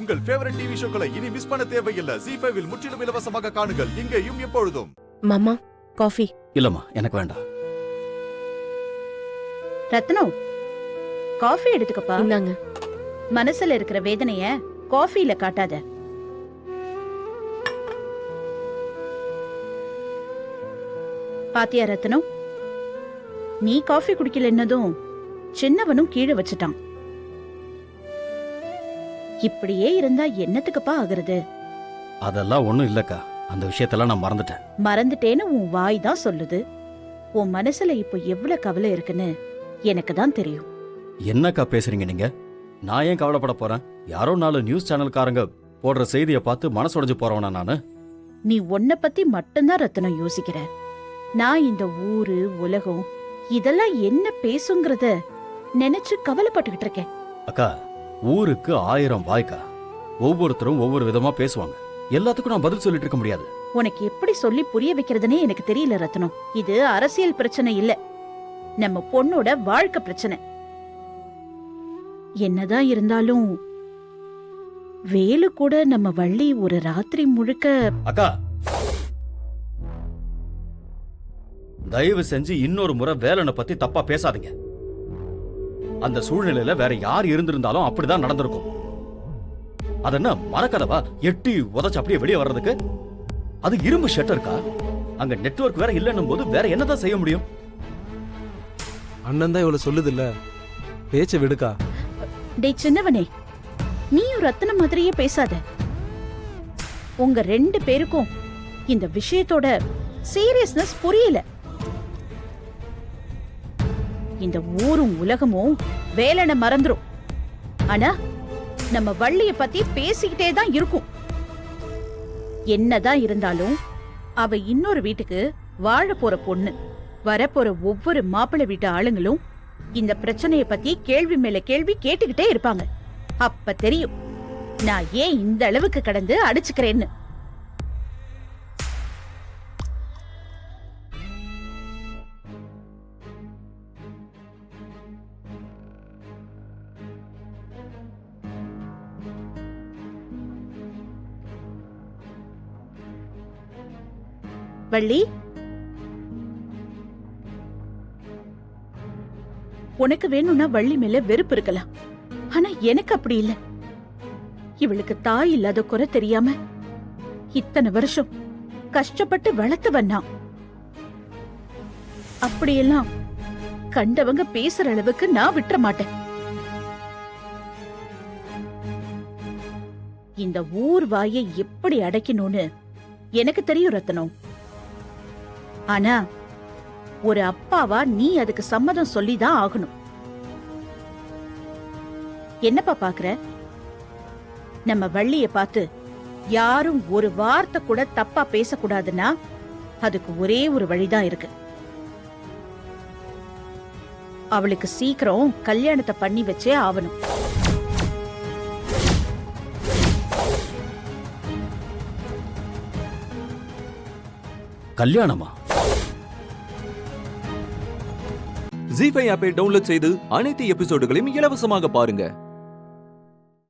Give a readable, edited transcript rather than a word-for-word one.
உங்கள் favourite TV ஷோக்களை இனி miss பண்ண தேவையில்லை. ZEE5 இல் முற்றிலும் இலவசமாக காணுங்கள், இங்கேயும் எப்பொழுதும். மாமா காஃபி. இல்லம்மா, எனக்கு வேண்டாம். ரத்னம், காஃபி எடுத்துக்கப்பா. இந்தாங்க. மனசுல இருக்கிற வேதனைய காஃபில காட்டாத. பாத்தியா ரத்னம், நீ காஃபி குடிக்கலன்னதும் சின்னவனும் கீழே வச்சுட்டான். இப்படியே இருந்தா என்னத்துக்குப்பா ஆகுறது? அதெல்லாம் ஒண்ணும் இல்லக்கா, அந்த விஷயத்தெல்லாம் நான் மறந்துட்டேன். மறந்துட்டேன்னு உன் வாய் தான் சொல்லுது. உன் மனசுல இப்போ எவ்வளவு கவலை இருக்குன்னு எனக்கு தான் தெரியும். என்னக்கா பேசுறீங்க நீங்க? நான் ஏன் கவலைப்பட போறேன்? யாரோ 4 நியூஸ் சேனல்காரங்க போடுற செய்தியை பார்த்து மனசுடைஞ்சு போறவனா நானு? நீ உன்னை பத்தி மட்டும்தான் ரத்னம் யோசிக்கிற. நான் இந்த ஊரு உலகம் இதெல்லாம் என்ன பேசுங்கிறத நினைச்சு கவலைப்பட்டுக்கிட்டு இருக்கேன். அக்கா, ஊருக்கு 1000 வாய்க்கா. ஒவ்வொருத்தரும் ஒவ்வொரு விதமா பேசுவாங்க. எல்லாத்துக்கும் நான் பதில் சொல்லிட்டு இருக்க முடியாது. உனக்கு எப்படி சொல்லி புரிய வைக்கிறதுனே எனக்கு தெரியல ரத்னம். இது அரசியல் பிரச்சனை இல்ல, நம்ம பொண்ணோட வாழ்க்கை பிரச்சனை. என்னதான் இருந்தாலும் வேலு கூட நம்ம வள்ளி ஒரு ராத்திரி முழுக்க. அக்கா, தயவு செஞ்சு இன்னொரு முறை வேலனை பத்தி தப்பா பேசாதீங்க. அந்த சூழ்நிலையில வேற யார் இருந்திருந்தாலும் அப்படிதான் நடந்திருக்கும். அதென்ன மரக்கதவா எட்டி உதச்சு அப்படியே வெளியே வர்றதுக்கு? அது இரும்பு ஷட்டர்க்கா. அங்க நெட்வொர்க் வேற இல்லன்னும் போது வேற என்னதான் செய்ய முடியும்? அண்ணன் தான் இவ்வளவு சொல்லுது இல்ல, பேச்ச விடுக்கா. டேய் சின்னவனே, நீயும் ரத்னம் மாதிரியே பேசாத. உங்க 2 பேருக்கும் இந்த விஷயத்தோட சீரியஸ்னஸ் புரியல. இந்த ஊரும் உலகமும் வேலனை மறந்துரும். ஆனா நம்ம வள்ளிய பத்தி பேசிக்கிட்டே தான் இருக்கும். என்னதான் இருந்தாலும் அவ இன்னொரு வீட்டுக்கு வாழ போற பொண்ணு. வரப்போற ஒவ்வொரு மாப்பிள்ளை வீட்டு ஆளுங்களும் இந்த பிரச்சனைய பத்தி கேள்வி மேல கேள்வி கேட்டுக்கிட்டே இருப்பாங்க. அப்ப தெரியும் நான் ஏன் இந்த அளவுக்கு கடந்து அடிச்சுக்கிறேன்னு. வள்ளி, உனக்கு வேணும்னா வள்ளி மேல வெறுப்பு இருக்கலாம். ஆனா எனக்கு அப்படி இல்ல. இவளுக்கு தாய் இல்லாத குறை தெரியாம இத்தனை வருஷம் கஷ்டப்பட்டு வளர்த்தவன்னா. அப்படியெல்லாம் கண்டவங்க பேசுற அளவுக்கு நான் விட்டுற மாட்டேன். இந்த ஊர் வாயை எப்படி அடைக்கணும்னு எனக்கு தெரியும் ரத்னம். ஆனா ஒரு அப்பாவா நீ அதுக்கு சம்மதம் சொல்லிதான் ஆகணும். என்னப்பா பாக்குற? நம்ம வள்ளிய பார்த்து யாரும் ஒரு வார்த்தை கூட தப்பா பேசக்கூடாதுன்னா அதுக்கு ஒரே ஒரு வழிதான் இருக்கு. அவளுக்கு சீக்கிரம் கல்யாணத்தை பண்ணி வச்சே ஆகணும். கல்யாணமா? ZEE5 ஆப்பை டவுன்லோட் செய்து அனைத்து எபிசோடுகளையும் இலவசமாக பாருங்க.